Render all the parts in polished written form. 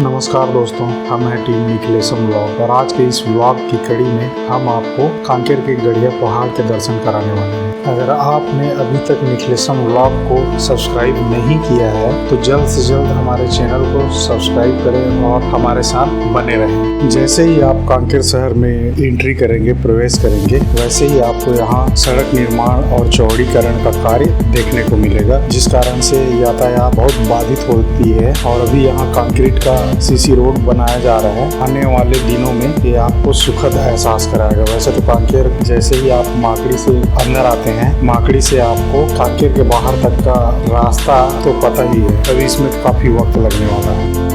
नमस्कार दोस्तों, हम हैं टीम निखिलेशम व्लॉग और आज के इस व्लॉग की कड़ी में हम आपको कांकेर के गड़िया पहाड़ के दर्शन कराने वाले हैं। अगर आपने अभी तक निखिलेशम व्लॉग को सब्सक्राइब नहीं किया है तो जल्द से जल्द हमारे चैनल को सब्सक्राइब करें और हमारे साथ बने रहें। जैसे ही आप कांकेर शहर में एंट्री करेंगे, प्रवेश करेंगे, वैसे ही आपको यहाँ सड़क निर्माण और चौड़ीकरण का कार्य देखने को मिलेगा, जिस कारण से यातायात बहुत बाधित होती है। और अभी यहाँ कंक्रीट का सीसी रोड बनाया जा रहा है। आने वाले दिनों में ये आपको सुखद एहसास कराएगा। वैसे तो कांकेर जैसे ही आप माकड़ी से अंदर आते हैं, माकड़ी से आपको कांकेर के बाहर तक का रास्ता तो पता ही है, अभी इसमें काफी वक्त लगने वाला है।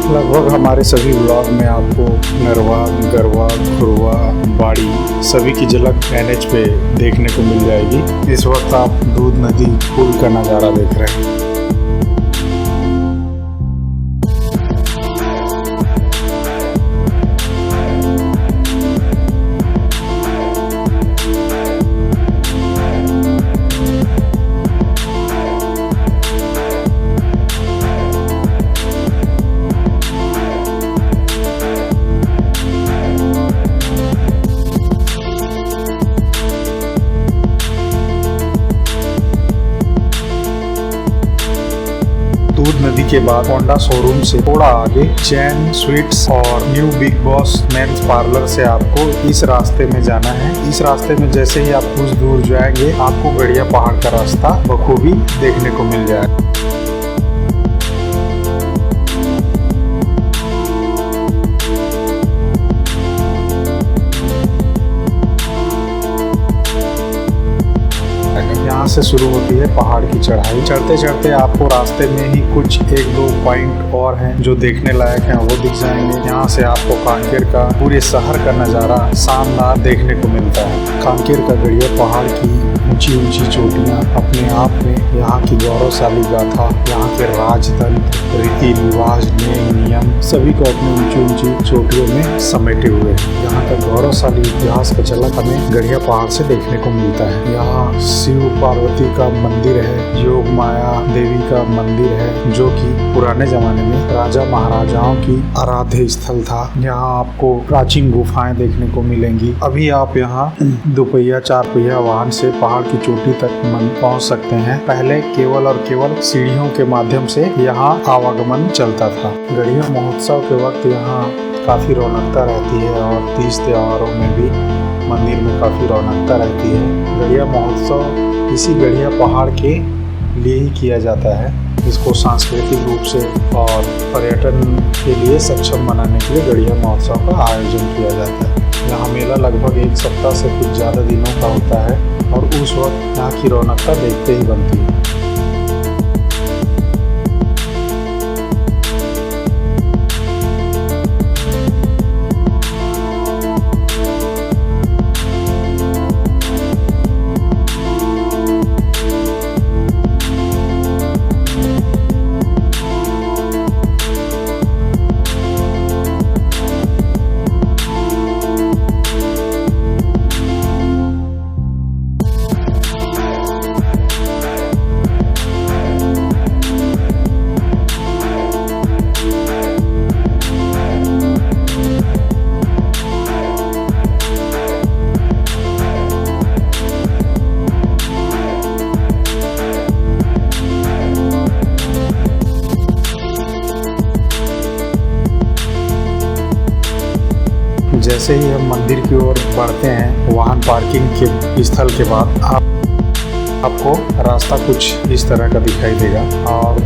लगभग हमारे सभी व्लॉग में आपको नरवा, गरवा, खुरवा, बाड़ी सभी की झलक NH पे देखने को मिल जाएगी। इस वक्त आप दूध नदी पुल का नज़ारा देख रहे हैं। दूध नदी के बाद होंडा शोरूम से थोड़ा आगे चैन स्वीट्स और new big boss men's parlour से आपको इस रास्ते में जाना है। इस रास्ते में जैसे ही आप कुछ दूर जाएंगे, आपको गड़िया पहाड़ का रास्ता बखूबी देखने को मिल जाएगा। यहाँ से शुरू होती है पहाड़ की चढ़ाई। चढ़ते चढ़ते आपको रास्ते में ही कुछ 1-2 पॉइंट और हैं जो देखने लायक हैं, वो दिख जाएंगे। यहाँ से आपको कांकेर का पूरे शहर का नज़ारा शानदार देखने को मिलता है। कांकेर का गड़िया पहाड़ की ऊंची ऊंची चोटियाँ अपने आप में यहाँ की गौरवशाली गाथा, यहाँ के राजतंत्र, रीति रिवाज, नियम सभी को अपने ऊंची ऊंची चोटियों में समेटे हुए हैं। यहाँ का गौरवशाली इतिहास का झलक हमें गड़िया पहाड़ से देखने को मिलता है। यहाँ शिव पार्वती का मंदिर है, योग माया देवी का मंदिर है, जो कि पुराने जमाने में राजा महाराजाओं की आराध्य स्थल था। यहाँ आपको प्राचीन गुफाएं देखने को मिलेंगी। अभी आप यहाँ 2 पहिया 4 पहिया वाहन से पहाड़ की चोटी तक पहुँच सकते हैं। पहले केवल और केवल सीढ़ियों के माध्यम से यहाँ आवागमन चलता था। गड़िया महोत्सव के वक्त यहाँ काफी रौनकता रहती है और तीज त्योहारों में भी मंदिर में काफी रौनकता रहती है। गड़िया महोत्सव इसी गड़िया पहाड़ के लिए ही किया जाता है। इसको सांस्कृतिक रूप से और पर्यटन के लिए सक्षम बनाने के लिए गड़िया महोत्सव का आयोजन किया जाता है। यहाँ मेला लगभग 1 सप्ताह से कुछ ज़्यादा दिनों का होता है और उस वक्त यहाँ की रौनकता देखते ही बनती है। जैसे ही हम मंदिर की ओर बढ़ते हैं, वाहन पार्किंग के स्थल के बाद आपको रास्ता कुछ इस तरह का दिखाई देगा। और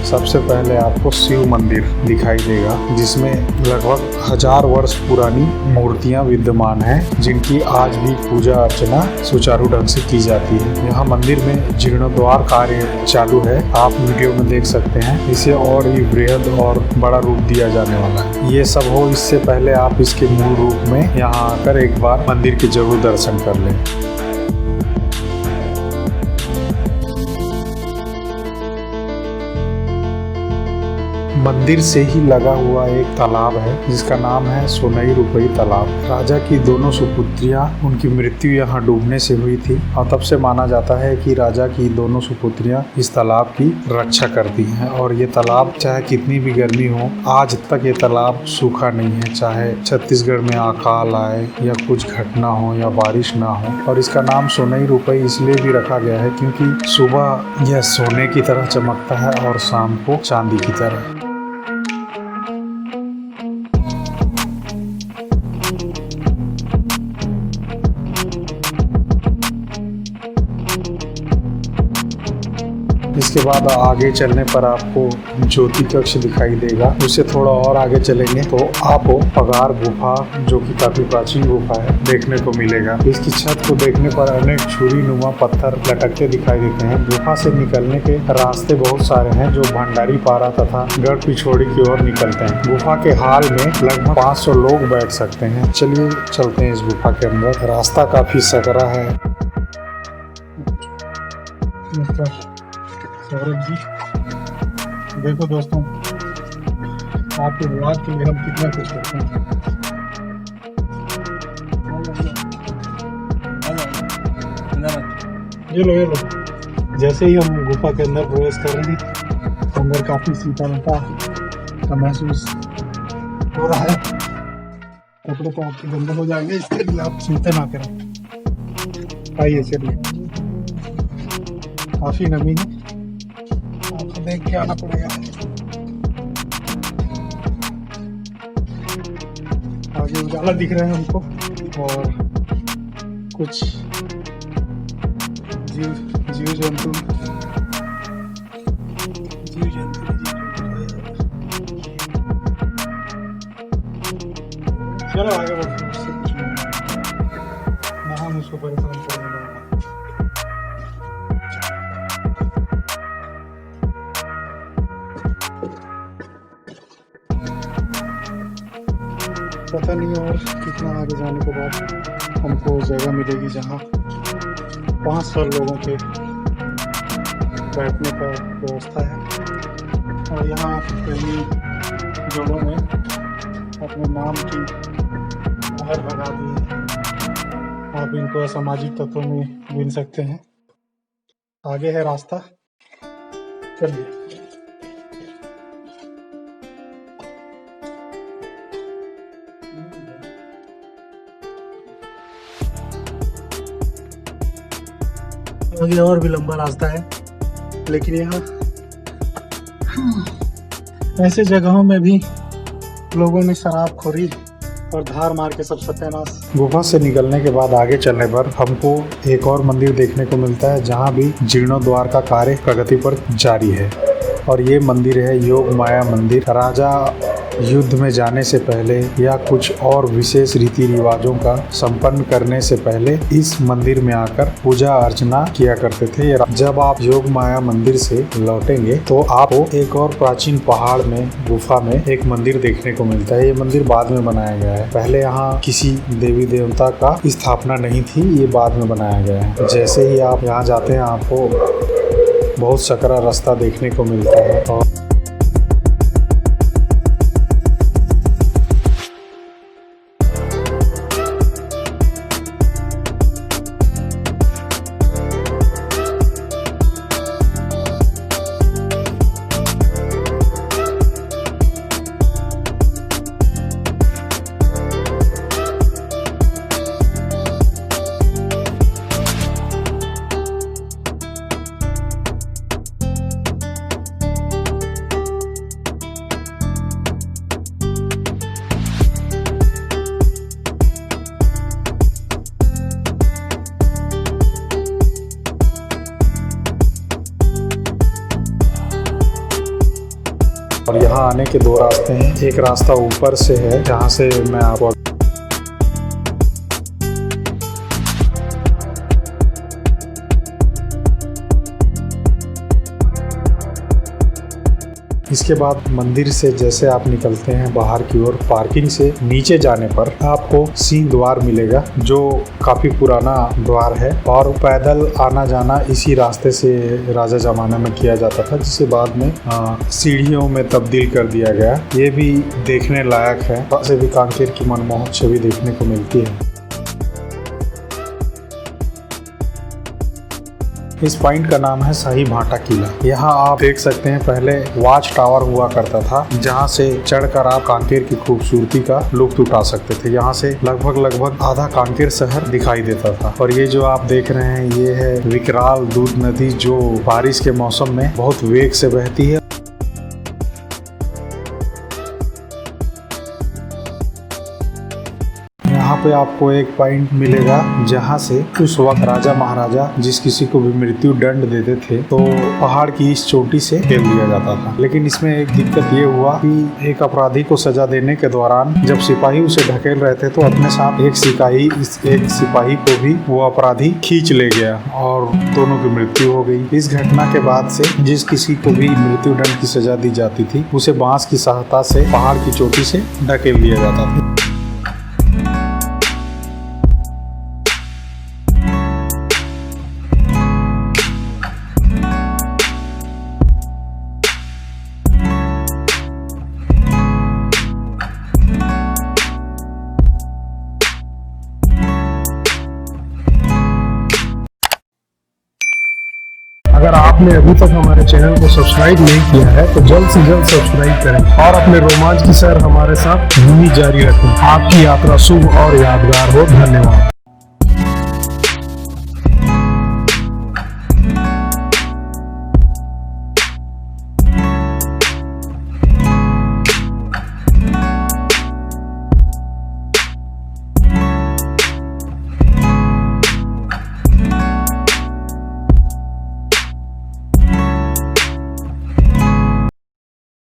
सबसे पहले आपको शिव मंदिर दिखाई देगा, जिसमें लगभग 1000 वर्ष पुरानी मूर्तियां विद्यमान हैं, जिनकी आज भी पूजा अर्चना सुचारू ढंग से की जाती है। यहाँ मंदिर में जीर्णोद्धार कार्य चालू है, आप वीडियो में देख सकते हैं। इसे और भी बृहद और बड़ा रूप दिया जाने वाला है। ये सब हो इससे पहले आप इसके मूल रूप में यहाँ आकर एक बार मंदिर के जरूर दर्शन कर लें। मंदिर से ही लगा हुआ एक तालाब है जिसका नाम है सोनई रुपई तालाब। राजा की दोनों सुपुत्रियां, उनकी मृत्यु यहाँ डूबने से हुई थी और तब से माना जाता है कि राजा की दोनों सुपुत्रियां इस तालाब की रक्षा करती हैं। और ये तालाब चाहे कितनी भी गर्मी हो, आज तक ये तालाब सूखा नहीं है, चाहे छत्तीसगढ़ में अकाल आए या कुछ घटना हो या बारिश ना हो। और इसका नाम सोनई रुपई इसलिए भी रखा गया है क्योंकि सुबह यह सोने की तरह चमकता है और शाम को चांदी की तरह। इसके बाद आगे चलने पर आपको ज्योति कक्ष दिखाई देगा। उससे थोड़ा और आगे चलेंगे तो आपको पगार गुफा, जो कि काफी प्राचीन गुफा है, देखने को मिलेगा। इसकी छत को देखने पर अनेक छुरी नुमा पत्थर लटकते दिखाई देते हैं। गुफा से निकलने के रास्ते बहुत सारे हैं जो भंडारी पारा तथा गढ़ पिछोड़ी की ओर निकलते हैं। गुफा के हाल में लगभग 500 लोग बैठ सकते हैं। चलिए चलते हैं इस गुफा के अंदर। रास्ता काफी सकरा है। सौरभ जी, देखो दोस्तों, आपके विवाद के लिए हम कितना कुछ करते हैं। ये लो। जैसे ही हम गुफा के अंदर प्रवेश कर रहे हैं, अंदर काफी शीतलता का महसूस हो रहा है। कपड़े तो आपके गंदे हो जाएंगे, इसके लिए आप चिंता ना करें। आइए चलिए, काफी नमी है, देख के आना पड़ेगा। आगे उजाला दिख रहा है हमको और कुछ जीव जंतु चलो आगे बढ़ते हैं। ना हम उसको परेशान करने लगे। पता नहीं और कितना आगे जाने के बाद हमको जगह मिलेगी जहाँ 500 लोगों के बैठने का व्यवस्था है। और यहाँ कई लोगों ने अपने नाम की मोहर लगा दी है। आप इनको असामाजिक तत्वों में गिन सकते हैं। आगे है रास्ता, चलिए। आगे और भी लंबा रास्ता है, लेकिन यहाँ ऐसे जगहों में भी लोगों ने शराबखोरी और धार मार के सब सत्यानाश। गुफा से निकलने के बाद आगे चलने पर हमको एक और मंदिर देखने को मिलता है जहाँ भी जीर्णोद्वार का कार्य प्रगति पर जारी है। और ये मंदिर है योग माया मंदिर। राजा युद्ध में जाने से पहले या कुछ और विशेष रीति रिवाजों का संपन्न करने से पहले इस मंदिर में आकर पूजा अर्चना किया करते थे। जब आप योग माया मंदिर से लौटेंगे तो आपको एक और प्राचीन पहाड़ में गुफा में एक मंदिर देखने को मिलता है। ये मंदिर बाद में बनाया गया है, पहले यहाँ किसी देवी देवता का स्थापना नहीं थी, ये बाद में बनाया गया है। जैसे ही आप यहाँ जाते हैं आपको बहुत सकरा रास्ता देखने को मिलता है। और यहाँ आने के दो रास्ते हैं। एक रास्ता ऊपर से है जहाँ से मैं आपको इसके बाद मंदिर से जैसे आप निकलते हैं बाहर की ओर, पार्किंग से नीचे जाने पर आपको सिंह द्वार मिलेगा, जो काफी पुराना द्वार है और पैदल आना जाना इसी रास्ते से राजा जमाना में किया जाता था, जिसे बाद में सीढ़ियों में तब्दील कर दिया गया। ये भी देखने लायक है, वैसे भी कांकेर की मनमोहक छवि देखने को मिलती है। इस पॉइंट का नाम है शाही भाटा किला। यहाँ आप देख सकते हैं पहले वॉच टावर हुआ करता था, जहाँ से चढ़कर आप कांकेर की खूबसूरती का लुत्फ उठा सकते थे। यहाँ से लगभग आधा कांकेर शहर दिखाई देता था। और ये जो आप देख रहे हैं ये है विकराल दूध नदी, जो बारिश के मौसम में बहुत वेग से बहती है। यहाँ पे आपको एक पॉइंट मिलेगा जहाँ से उस वक्त राजा महाराजा जिस किसी को भी मृत्यु दंड देते थे तो पहाड़ की इस चोटी से खेल दिया जाता था। लेकिन इसमें एक दिक्कत ये हुआ कि एक अपराधी को सजा देने के दौरान जब सिपाही उसे ढकेल रहे थे तो अपने साथ एक सिपाही को भी वो अपराधी खींच ले गया और दोनों की मृत्यु हो गई। इस घटना के बाद से जिस किसी को भी मृत्यु दंड की सजा दी जाती थी उसे बांस की सहायता से पहाड़ की चोटी से ढकेल दिया जाता था। अगर आपने अभी तक हमारे चैनल को सब्सक्राइब नहीं किया है तो जल्द से जल्द सब्सक्राइब करें और अपने रोमांच की सैर हमारे साथ यूं ही जारी रखें। आपकी यात्रा शुभ और यादगार हो। धन्यवाद।